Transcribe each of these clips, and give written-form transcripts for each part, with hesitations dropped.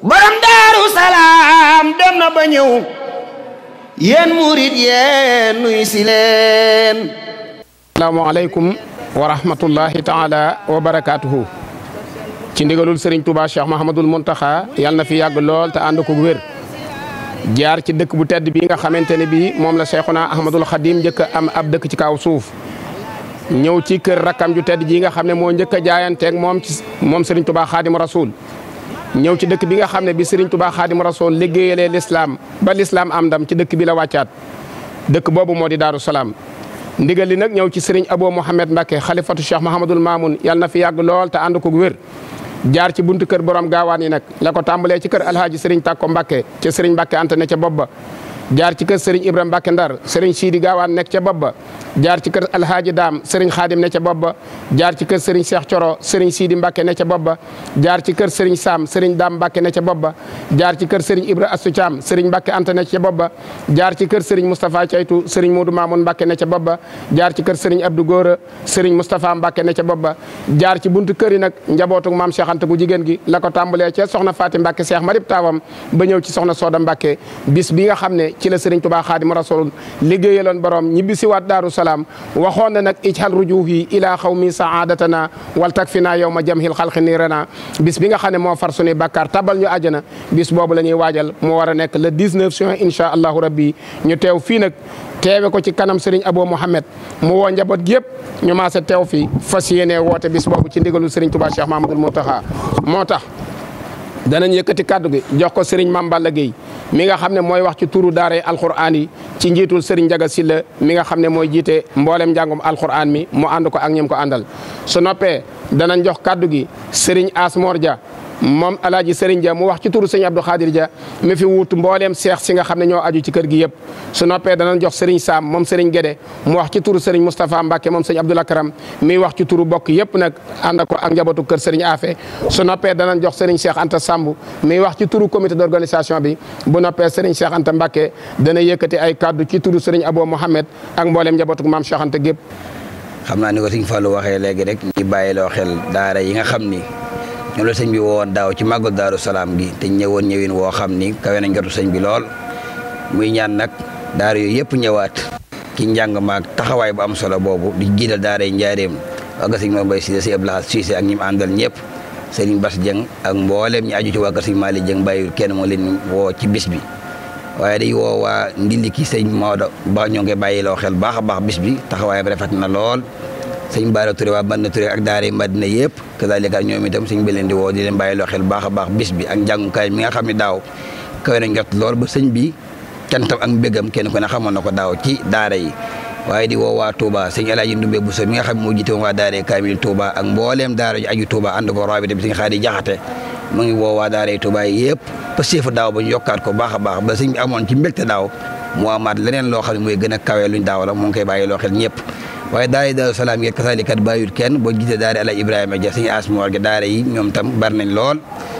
borom Daaru Salaam dem na ba ñëw yéen murid yéen nuy si leen. asalaamaaleykum wa rahmatullahi taala wa barakaatuhu. ci ndigalul Serigne Touba Cheikh Mahamadul Muntaxa yàlla na fi yàgg lool te ànd ko wér. jaar ci dëkk bu tedd bi nga xamante ne bii moom la Cheikhuna Ahmadul Xadim njëkk a am ab dëkk ci kaw suuf. ñëw ci kër rakkam ju tedd ji nga xam ne moo njëkk a jaayanteeg moom Serigne Touba Xadim Rasoul. ñëw ci dëkk bi nga xam ne bi Serigne Touba Xadim Rasoul liggéeyalee l'islam ba l'islam am ndam ci dëkk bi la wàccaat. dëkk boobu moo di Daaru Salaam. ndigal li nag ñëw ci Serigne Abo Mouhamed Mbacke xalifatu Cheikh Mahamadul Mamoun yàlla na fi yàgg lool te ànd ko wér. jaar ci buntu kër borom gaawaan yi nag la ko tàmbalee ci kër alhaaji Serigne Takko Mbacke ca Serigne Mbacke Anta ne ca bopp ba. jaar ci kër Serigne Ibrahima Mbacke Ndar Serigne Sidi Gaawaan nekk ca bopp ba. jaar ci kër alhaaji Daam Serigne Khadim ne ca bopp ba. jaar ci kër Serigne Cheikh Coro Serigne Sidi Mbacke ne ca bopp ba. jaar ci kër Serigne Sam Serigne Daam Mbacke ne ca bopp ba. jaar ci kër Serigne Ibra Astou Thiam Serigne Mbacke Anta ne ca bopp ba. jaar ci kër Serigne Moustapha Caytu Serigne Modou Mamoun Mbacke ne ca bopp ba. jaar ci kër Serigne Abdou Gora Serigne Moustapha Mbacke ne ca bopp ba. jaar ci buntu kër yi nag njabootu maam Cheikh Anta gu jigéen gi la ko tàmbalee ca soxna Fatim Mbacke Cheikh Marib taawam ba ñëw ci soxna Soda Mbacke bis bi nga xam ne ci la Serigne Touba Xadim Rasul liggéeyaloon borom ñibbi si waat Daaru Salaam waxoon na nag ijhal rujuhi ila xawmi saadatana wal takfina yawma jamhil xalqi nirana bis bi nga xam ne moo far suñuy bàkkaar tabal ñu àjjana bis boobu la ñuy waajal mu war a nekk le 19 juin incha allahu rabbi ñu teew fii nag teewe ko ci kanam Serigne Abo Mouhamed mu woo njaboot gi yëpp ñu maase teew fii fas yéene woote bis boobu ci ndigalul Serigne Touba Cheikh Mahamadul Muntaxa moo tax danañ yëkkati kàddu gi jox ko Serigne Mame Balla Gueye mi nga xam ne mooy wax ci turu daare alquran yi ci njiitul Serigne Ndiaga Sylla mi nga xam ne mooy jiite mboolem njàngum alquran mi mu ànd ko ak ñim ko àndal su noppee danañ jox kàddu gi Serigne Asmor Dia moom alaaji Serigne Dia mu wax ci turu Serigne Abdou Khadir Dia mi fi wuutu mbooleem seex si nga xam ne ñoo aju ci kër gi yëpp su noppee danañ jox Serigne Sam moom Serigne Guédé mu wax ci turu Serigne Moustapha Mbacke moom Serigne Abdoul Akram mi wax ci turu bokk yëpp nag ànd ko ak njabootu kër Serigne Afé su noppee danañ jox Serigne Cheikh Anta Samb mi wax ci turu comité d'organisation bi bu noppee Serigne Cheikh Anta Mbacke dana yëkkati ay kaddu ci turu Serigne Abo Mouhamed ak mbooleem njabootu maam Cheikh Anta gépp xam naa ni ko Serigne Fallou waxee léegi rek ñu bàyyiloo xel daara yi nga xam ni ñoom la sëñ bi woon daaw ci màggal Daaru Salaam gi te ñëwoon ñëwin woo xam ni kawe nañ jotu sëñ bi lool muy ñaan nag daara yooyu yëpp ñëwaat ci njàng maag taxawaay bu am solo boobu di jiital daara yi njaareem waa kër sëñ Mor Mbaye Cissé si Abdou Lahad Cissé ak ñi mu àndal ñëpp sëriñ Bass Dieng ak mbooleem ñi aju ci waa kër sëñ Malick Dieng bàyyi kenn moo leen woo ci bis bi waaye day woo waa Ndiliki sëñ Maodo ba ñoo ngi bàyyiloo xel baax a baax bis bi taxawaay bi rafet na lool sëñ Bara Touré waa Madina Touré ak daara yi Madina yëpp kazalika ñoom itam sëñ bi leen di woo di leen bàyyiloo xel baax a baax bis bi ak njàngukaay mi nga xam ne daaw kawe nañ jot lool ba sëñ bi cantam ak mbégam kenn ku ne xamoon na ko daaw ci daara yi waaye di woo waa Touba sëñ El Hadji Ndoumbé Bousso mi nga xam ne moo jiite woon waa daara yi Kamil Touba ak mbooleem daara ju aju Touba ànd ko rabita bi sëñ Xaadi Jaxate mu ngi woo waa daara yi Touba yi yëpp pa séefu daaw ba ñu yokkaat ko baax a baax ba sëñ bi amoon ci mbégte daaw mu amaat leneen loo xam ne mooy gën a kawe luñ daaw la mu ngi koy bàyyiloo xel ñëpp waaye daara yi Daaru Salaam yi kasalikat bàyyut kenn boo gisee daara Alaaji Ibrahima Dia sëñ Asmor gi daara yi ñoom tam bari nañ lool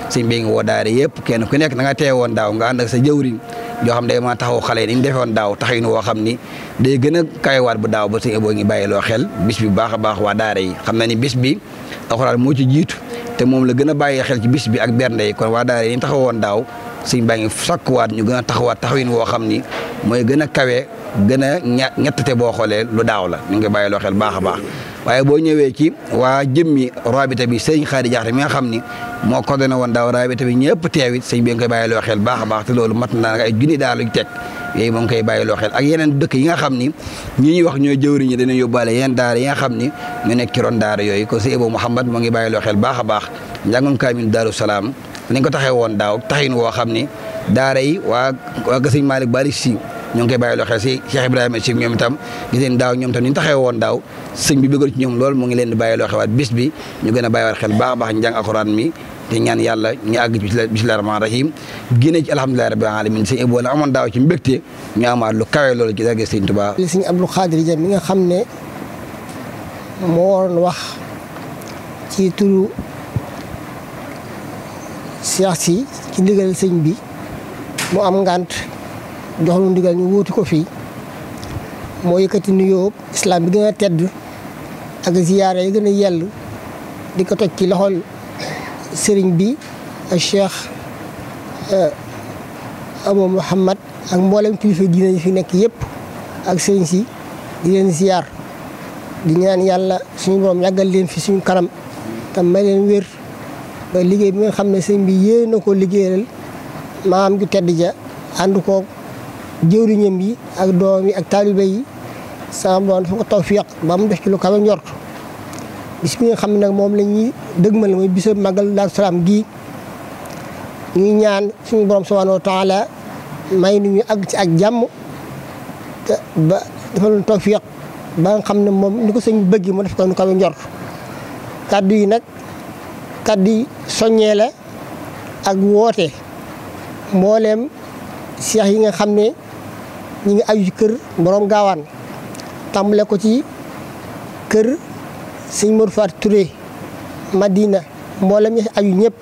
sëñ bi nga woo daara yëpp kenn ku nekk na nga teewoon daaw nga ànd ak sa jëwriñ yoo xam ne day ma taxaw xale yi ni ñu defewoon daaw taxawin woo xam ni day gën a kawewaat bu daaw ba sëñ boo ngi bàyyiloo xel bis bi baax a baax waa daara yi xam na ni bis bi alxuraan moo ci jiitu te moom la gën a bàyyi xel ci bis bi ak bernde yi kon waa daara yi ni taxawoon daaw sëñ baa ngi sakkuwaat ñu gën a taxawaat taxawin woo xam ni mooy gën a kawe gën a ñettate boo xoolee lu daaw la ñu ngi bàyyi loo xel baax a baax waaye boo ñëwee ci waa jëmmi rabita bi sëñ Xaadi Jaxate mi nga xam ni moo coordonné woon daaw rabita bi ñëpp teewit sëñ bi nga koy bàyyi loo xel baax a baax te loolu mat na ay junni daal luñ teg yooyu moom koy bàyyi loo xel ak yeneen dëkk yi nga xam ni ñi ñuy wax ñooy jëwriñ ñi dañuy yóbbaale yeneen daara yi nga xam ni ñu nekk ci ron daara yooyu ko sëñ Abo Mouhamed moo ngi bàyyi loo xel baax a baax njàngum kaamil Daaru Salaam ni ko taxee woon daaw taxin woo xam ni daara yi waa sëñ Malick Bari Si ñoo ngi koy bàyyi loo xel si Cheikh Ibrahima si ñoom itam gis ngeen daaw ñoom tam ni ñu taxee woon daaw sëñ bi bëggal ci ñoom lool mu ngi leen di bàyyi loo xewaat bis bi ñu gën a bàyyiwaat xel baax a baax njàng alxuraan mi te ñaan yàlla ñu àgg ci bismillahi rahmaani rahim génne ci alhamdulillahi rabbil alamin sëñ Abo la amoon daaw ci mbégte ñu amaat lu kawe loolu ci dagge sëñ Tuubaa li sëñ Abdou Khadir Dia mi nga xam ne moo waroon wax ci turu Cheikh si ci ndigal sëñ bi mu am ngant jox lu ndigal ñu wuuti ko fii moo yëkkati nuyoo islam bi gën a tedd ak ziyaara yi gën a yell di ko teg ci loxol sëriñ bi ak Cheikh Abo Muhammad ak mboolem kilifa diine yi fi nekk yëpp ak sëñ si di leen ziar di ñaan yàlla suñu borom yàggal leen fi suñu kanam tam may leen wér ba liggéey bi nga xam ne sëñ bi yéen na ko liggéeyal maam ju tedd ja ànd ko jëwriñam yi ak doom yi ak taalibe yi sama borom dafa ko tawfiq ba mu def ci lu kawe njort bis bi nga xam ne nag moom la ñuy dëgmal mooy bisab Magal Daaru Salaam gii ñuy ñaan suñu borom subhanahu wa taala may nu ñu àgg ci ak jàmm te ba dafa doon tawfiq ba nga xam ne moom ni ko sëñ bëgg mu def ko nu kawe njort kaddu yi nag kaddu yi soññee la ak woote mbooleem seex yi nga xam ne ñi ngi aju ci kër borom gaawaan tàmbale ko ci kër sëñ Modou Fatou Touré Madina mboolem ñi ci aju ñëpp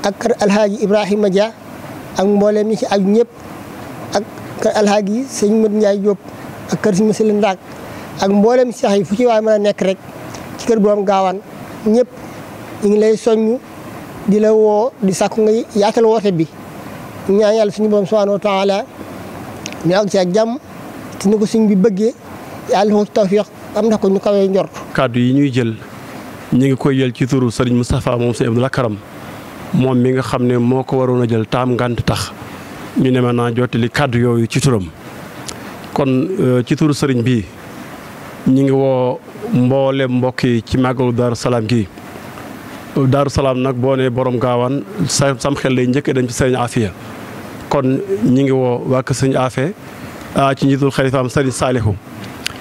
ak kër alhaaji Ibrahima Dia ak mboolem ñi ci aju ñëpp ak kër alhaaji sëñ Modou Ndiaye Diop ak kër sëñ Masila Ndaak ak mboolem seex yi fu ci waay mën a nekk rek ci kër borom gaawaan ñëpp ñu ngi lay soññ di la woo di sàkku nga yaatal woote bi ñaan yàlla suñu borom subhanahu wa taala ñu àgg ci ak jàmm te ni ko suñ bi bëggee yàlla ko ci tawfiq am na ko ñu kawee njort. kàddu yi ñuy jël ñu ngi koy jël ci turu Serigne Moustapha moom Serigne Abdoul Karam moom mi nga xam ne moo ko waroon a jël taam ngant tax ñu ne ma naa jottali kàddu yooyu ci turam kon ci turu Serigne bi ñu ngi woo mboolem mbokk yi ci màggalu Daaru Salaam gi Daaru Salaam nag boo nee borom gaawaan sam xel lay njëkk dañ ci Serigne Afia kon ñi ngi woo waa kër Serigne Afia ci njiitul xalifaam Serigne Salihu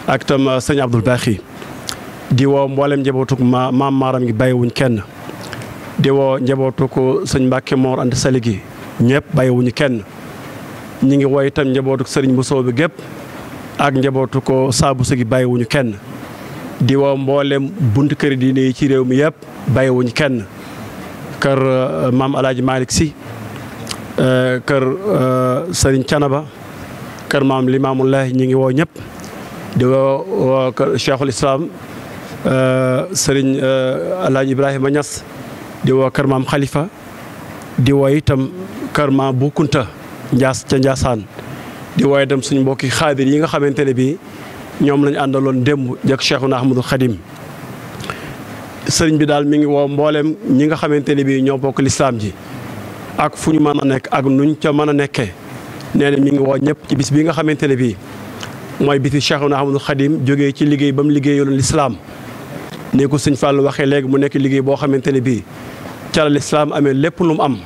ak tam sëñ Abdoul Baaxi di woo mboolem njabootuk maam maaram gi bàyyiwuñ kenn di woo njabootuk sëñ Mbàkke Mor Anta Sali gi ñëpp bàyyiwuñu kenn ñi ngi woo itam njabootuk sëriñ bu soow bi gépp ak njabootuk saabu si gi bàyyiwuñu kenn di woo mboolem buntu kër diine yi ci réew mi yëpp bàyyiwuñu kenn kër maam Alaaji Malick Si kër sëriñ Canaba kër maam Limaamullahi ñi ngi woo ñëpp di woo Cheikhul Islam Serigne Alhaji Ibrahima Niass di woo kër maam Khalifa di woo itam kër maam Bu Kunta ca Ndiassane di woo itam suñu mbokki xaadir yi nga xamante ne bii ñoom lañu àndaloon démb jëkk Cheikhuna Ahmadul Khadim sëriñ bi daal mi ngi woo mboolem ñi nga xamante ne bii ñoo bokk lislaam ji ak fu ñu mën a nekk ak nuñ ca mën a nekkee nee na mi ngi woo ñëpp ci bis bi nga xamante ne bii mooy bisi Cheikhuna Ahmadul Khadim jógee ci liggéey ba mu liggéeyaloon lislaam ne ko sëñ Fall waxee léegi mu nekk liggéey boo xamante ne bii ca la lislaam amee lépp lu mu am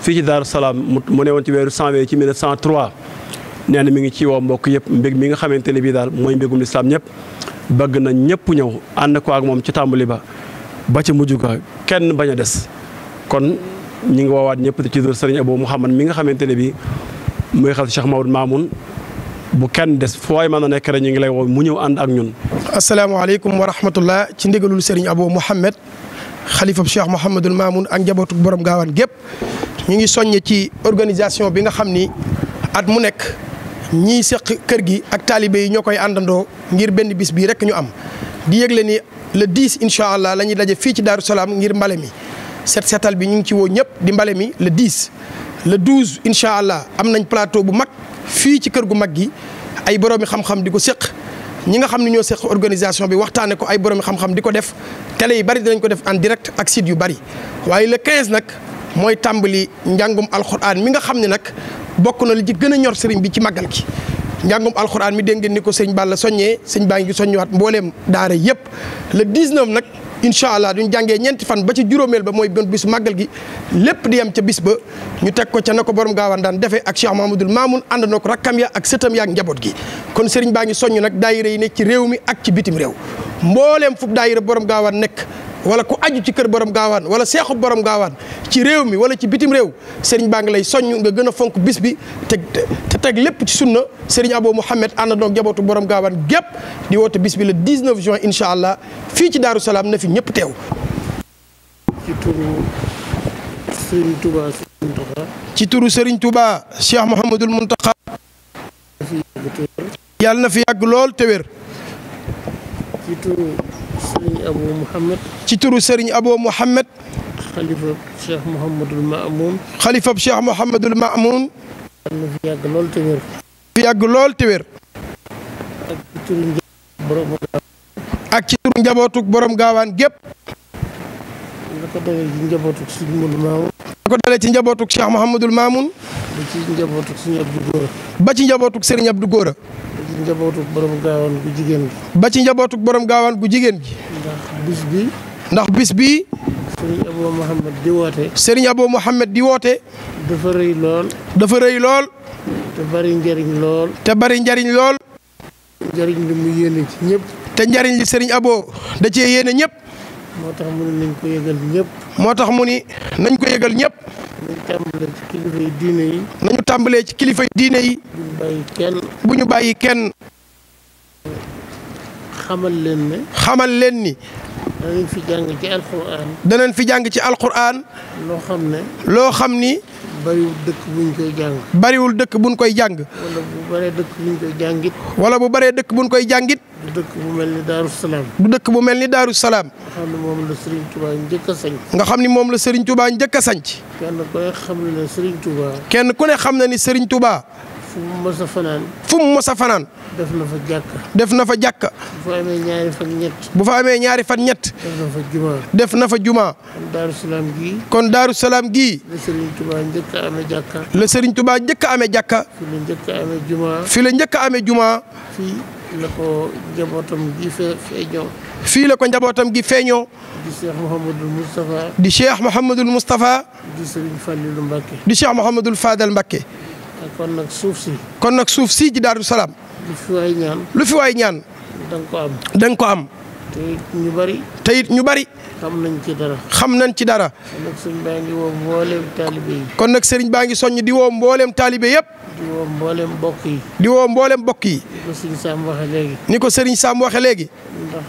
fii ci Daaru Salaam mu ne woon ci weeru janvier ci 1903 nee na mi ngi ci woo mbokk yëpp mbég mi nga xamante ne bii daal mooy mbégum lislaam ñëpp bëgg na ñëpp ñëw ànd ko ak moom ci tàmbali ba ci mujj ga kenn bañ a des kon ñi ngi woowaat ñëpp ci tur Serigne Abou Mouhamad mi nga xamante ne bii muy xel Cheikh Maodo Mamoun bu kenn des fooy mën a nekk rek ñu ngi lay woo mu ñëw ànd ak ñun. asalaamaaleykum wa rahmatullah ci ndigalul Serigne Abou Mouhamad xalifa Cheikh Mouhamadul Mamoun ak njabootu borom gaawaan gépp ñu ngi soññe ci organisation bi nga xam ni at mu nekk ñiy seq kër gi ak taalibe yi ñoo koy àndandoo ngir benn bis bii rek ñu am di yëgle ni le 10 incha allah la ñuy daje fii ci Daaru Salaam ngir mbale mi setal bi ñu ngi ci woo ñëpp di mbale mi le 10 le 12 incha allah am nañ plateau bu mag fii ci kër gu mag gi ay boroomi xam-xam di ko séq ñi nga xam ne ñoo séq organisation bi waxtaane ko ay boroomi xam-xam di ko def télé yi bari dinañ ko def en direct ak site yu bari waaye le 15 nag mooy tàmbali njàngum alxuraan mi nga xam ne nag bokk na li ci gën a ñor sëriñ bi ci màggal gi njàngum alxuraan mi dégg ngeen ni ko sëñ Balla soññee sëñ baa ngi soññuwaat mbooleem daara yëpp le 19 nag incha allah duñ jàngee ñeenti fan ba ci juróomeel ba mooy bisu màggal gi lépp di yem ca bis ba ñu teg ko ca na ko borom gaawaan daan defee ak Cheikh Mahamadul Mamoun ànd na ko rakkam ya ak sëtam ya ak njaboot gi kon sëriñ baa ngi soññ nag daayira yi nekk ci réew mi ak ci bitim réew mbooleem fu daayira borom gaawaan nekk wala ku aju ci kër borom gaawaan wala seexu borom gaawaan ci réew mi wala ci bitim réew sëriñ baa ngi lay soññ nga gën a fonk bis bi te teg lépp ci sunna sëriñ Abou Mouhamad ànd na njabootu borom gaawaan gépp di woote bis bi le 19 juin incha allah fii ci Daaru Salaam na fi ñëpp teew. ci turu Serigne Touba ci turu Serigne Touba Cheikh Mouhamadul Mountakha yàlla na fi yàgg lool te wér. ci turu Serigne Abou Mouhamad. ci turu Serigne Abou Mouhamad. xalifa Cheikh Mouhamadul Mamoun. xalifa Cheikh Mouhamadul Mamoun. na fi yàgg lool te wér. fi yàgg lool te wér. ak ci turu njabootu borom ak ci turu njabootuk borom gaawaan gaawaan. gépp. la ko dalee ci njabootuk Sëriñ Modou Mamoun. la ko dalee ci njabootuk Cheikh Mouhamadul Mamoun. ba ci njabootuk Sëriñ Abdou Gora. ba ci njabootuk Serigne Abdou Gora. ba ci njabootuk borom gaawaan gu jigéen gi. ba ci njabootuk borom gaawaan gu jigéen gi. ndax bis bi. Sëriñ Abou Mouhamed di woote. Serigne Abou Mouhamed di woote. dafa rëy lool. dafa rëy lool. te bari njariñ lool. te bari njariñ lool. njariñ li mu yéene ci ñëpp. te njariñ li Serigne Abou da cee yéene ñëpp. moo tax mu ne nañ ko yëgal ñëpp. moo tax mu ni nañ ko yëgal ñëpp. nañ tàmbalee ci kilifa yi diine yi. nañu tàmbalee ci kilifa yi diine yi. buñ bàyyi kenn. bu ñu bàyyi kenn. xamal leen ne. xamal leen ni. danañ fi jàng ci alquran. danañ fi jàng ci alquran. loo xam ne. loo xam ni. bariwul dëkk buñ koy jàng. bariwul dëkk buñ koy jàng. wala bu baree dëkk buñ koy jàngit. wala bu baree dëkk buñ koy jàngit. du dëkk bu mel ni Daaru Salaam. du dëkk bu mel ni Daaru Salaam. nga xam ne moom la Serigne Touba njëkk a sañ. nga xam ni moom la Serigne Touba njëkk a sañc. kenn ku ne xam na ne Serigne Touba. kenn ku ne xam na ni Serigne Touba. fu mu mës a fanaan. fu mu mës a fanaan. def na fa jàkka. def na fa jàkka. bu fa amee ñaari fan ñett. bu fa amee ñaari fan ñett. def na fa jumaa. def na fa jumaa. kon Daaru Salaam gii. kon Daaru Salaam gii. la Serigne Touba njëkk a amee jàkka. la Serigne Touba njëkk a amee jàkka. fi la njëkk a amee jumaa. fi la njëkk a amee jumaa. fii la ko njabootam gi feeñoo. fii la ko njabootam gi feeñoo. di Cheikh Mouhamadul Moustapha. di Cheikh Mouhamadul Moustapha. di Serigne Fallilou Mbacké. di Cheikh Mouhamadul Fadal Mbacké. kon nag suuf si. kon nag suuf sii ci Daaru Salaam. lu fi waay ñaan. lu fi waay ñaan. da nga ko am. da nga ko am. te it ñu bari. te it ñu bari. xam nañ ci dara. xam nañ ci dara. kon nag sëñ baa ngi woo mbooleem taalibe yi. kon nag Serigne baa ngi soññ di woo mbooleem taalibe yëpp. di woo mbooleem bokk yi. di woo mbooleem bokk yi. ni ko sëñ Sam waxe léegi. ni ko Serigne Sam waxe léegi. ndax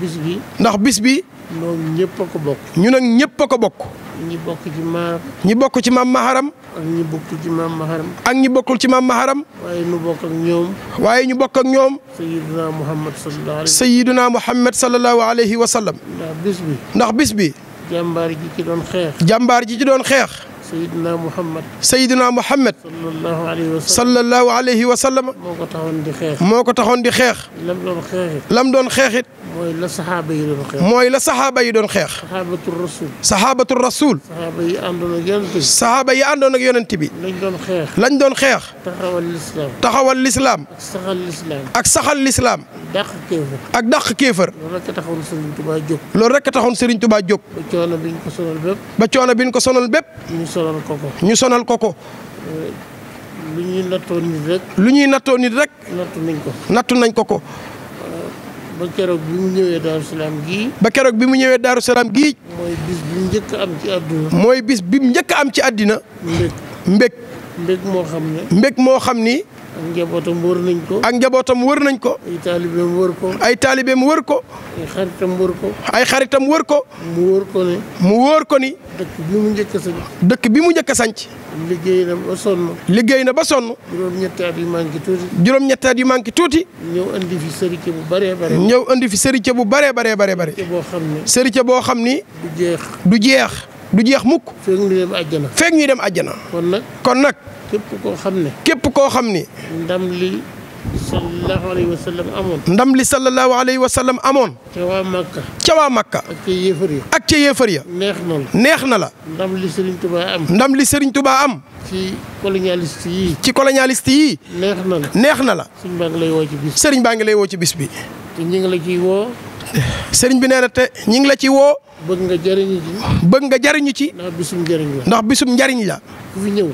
bis bi. ndax bis bi. ñoom ñëpp a ko bokk. ñu nag ñëpp a ko bokk. ñi bokk ci maam. ñi bokk ci maam Maharam. ak ñi bokk ci maam Maharam. ak ñi bokkul ci maam Maharam. waaye nu bokk ak ñoom. waaye ñu bokk ak ñoom. Sayyiduna Muhammad sallallahu alayhi. Sayyiduna Muhammad sallallahu alayhi wa sallam. ndax bis bi. ndax bis bi. jàmbaar ji ci doon xeex. jàmbaar ji ci doon xeex. Sayyiduna Muhammad. Sayyiduna Muhammad. sallallahu alayhi wa sallam. sallallahu alayhi wa sallam. moo ko taxoon di xeex. moo ko taxoon di xeex. lam doon xeexit. lam doon xeexit. mooy la saxaaba yi doon xeex. mooy la saxaaba yi doon xeex. saxaabatul rasul. saxaabatu rasul. saxaaba yi àndoon ak yonent bi. saxaaba yi àndoon ak yonent bi. lañ doon xeex. lañ doon xeex. taxawal lislaam. taxawal lislaam. ak saxal lislaam. ak saxal lislaam. dàq kéefër. ak dàq kéefër. loolu rek taxoon Serigne Touba jóg. loolu rek taxoon Serigne Touba jóg. ba coono biñ ko sonal bépp. ba coono biñ ko sonal bépp. ñu sonal ko ko. ñu sonal ko ko. lu ñuy nattoo nit rek. lu ñuy nattoo nit rek. nattu nañ ko. nattu nañ ko ko. ba keroog bi mu ñëwee Daaru Salaam gii. ba keroog bi mu ñëwee Daaru Salaam gii. mooy bis bi mu njëkk a am ci àdduna. mooy bis bi mu njëkk a am ci àddina. mbég. mbég. mbég moo xam ne. mbég moo xam ni. ak njabootam wër nañ ko. ak njabootam wër nañ ko. ay taalibeem wër ko. ay taalibeem wër ko. ay xaritam wër ko. ay xaritam wër ko. mu wër ko ne. mu wóor ko ni. dëkk bi mu njëkk a sañ. dëkk bi mu njëkk a sanc. liggéey na ba sonn. liggéey na ba sonn. juróom-ñetti at yu manqué tuuti. juróom-ñetti at yu manqué tuuti. ñëw andi fi sërite bu bëree bëri. ñëw andi fi sërite bu bëree bëree bëri. sërite boo xam ne. sërite boo xam ni. du jeex. du jeex. du jeex mukk. feeg ñu dem àjjana. feeg ñuy dem àjjana. kon nag. képp koo xam ne. képp koo xam ni. ndam li sallallahu alayhi wa sallam amoon. ndam li sallallahu alayhi wa sallam amoon. ca waa Makka. ca waa Makka. ak ca yéefar ya. ak ca yéefar ya. neex na la. neex na la. ndam li Serigne Touba am. ndam li Serigne Touba am. ci colonialiste yii. ci colonialiste yii. neex na la. neex na la. Serigne baa ngi lay woo ci bis. Serigne baa ngi lay woo ci bis bi. te ñu ngi la ciy woo. Serigne bi nee na te ñu ngi la ci woo. bëgg nga jariñu ci. bëgg nga jariñu ci. ndax bisum njariñ la. ndax bisum njariñ la. ku fi ñëw.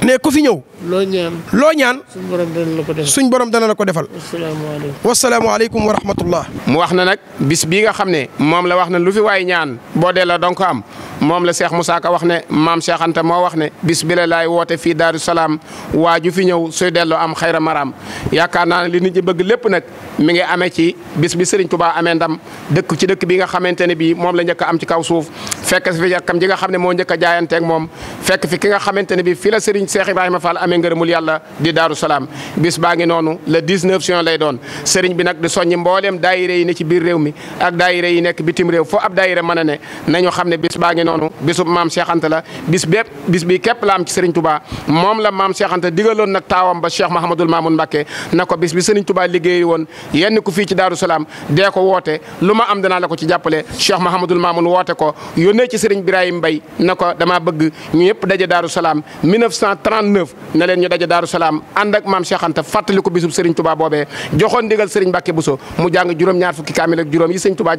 ne ku fi ñëw. loo ñaan. loo ñaan. suñ borom dana la ko defal. suñ borom dana la ko defal. asalaamaaleykum. wasalaamualeykum wa rahmatullah. mu wax na nag bis bii nga xam ne moom la wax na lu fi waay ñaan boo dee la donc am moom la Cheikh Moussa Ka wax ne maam Cheikh Anta moo wax ne bis bi la laay woote fii Daaru Salaam waa ju fi ñëw suy delloo am xayra maraam yaakaar naa ne li nit ñi bëgg lépp nag mi ngi amee ci bis bi Serigne Touba amee ndam dëkk ci dëkk bi nga xamante ne bii moom la njëkk a am ci kaw suuf fekk fi yakkam ji nga xam ne moo njëkk a jaayanteeg moom fekk fi ki nga xamante ne bii fii la Serigne Cheikh Ibrahima Fall amee ngërëmul yàlla di Daaru Salaam bis baa ngi noonu le 19 juin lay doon Serigne bi nag di soññi mbooleem daayira yi ne ci biir réew mi ak daayira yi nekk bitim réew foo ab daayira mën a ne nañu xam ne bis baa ngi noonu bisub maam Cheikh Anta la bis bi képp la am ci Serigne Touba moom la maam Cheikh Anta digaloon nag taawam ba Cheikh Mahamadul Mamoun Mbacké na ko bis bi Serigne Touba liggéey woon yenn ku fii ci Daaru Salaam dee ko woote lu ma am danaa la ko ci jàppale Cheikh Mahamadul Mamoun woote ko yónnee ci Serigne Birahim Mbaye na ko damaa bëgg ñu yëpp daje Daaru Salaam 1939 na leen ñu daje Daaru Salaam ànd ak maam Cheikh Anta fàttali ko bisub Serigne Touba boobee joxoon ndigal Serigne Mbacké Bousso mu jàng juróom-ñaar fukki kaamil ak juróom yi Serigne Touba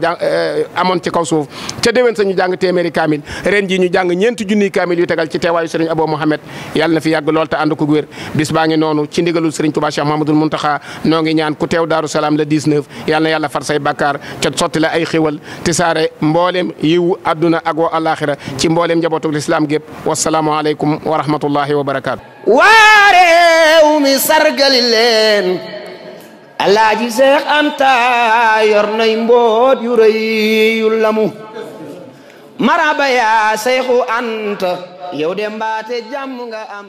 amoon ci kaw suuf ca déwén sa ñu jàng téeméeri kaamil ren ji ñu jàng ñeenti junniy kaamil yu tegal ci teewaayu Serigne Abo Mohamed yàlla na fi yàgg lool te ànd ko wér bis baa ngi noonu ci ndigalul Serigne Touba Cheikh Mahamadul Muntaxa noo ngi ñaan ku teew Daaru Salaam le 19 yàlla na yàlla far say bàkkaar ca sotti la ay xéwal te saare mboolem yiwu adduna ak wa alaxira ci mboolem njabootu lislaam gépp wasalaamu aleykum wa rahmatullahi wa barakaatu. waa réew mi sargali leen Alaaji Seex Anta yor nay mboot yu rëy yu lamu maraba yaa Seexu Anta yow de mbaate jàmm nga am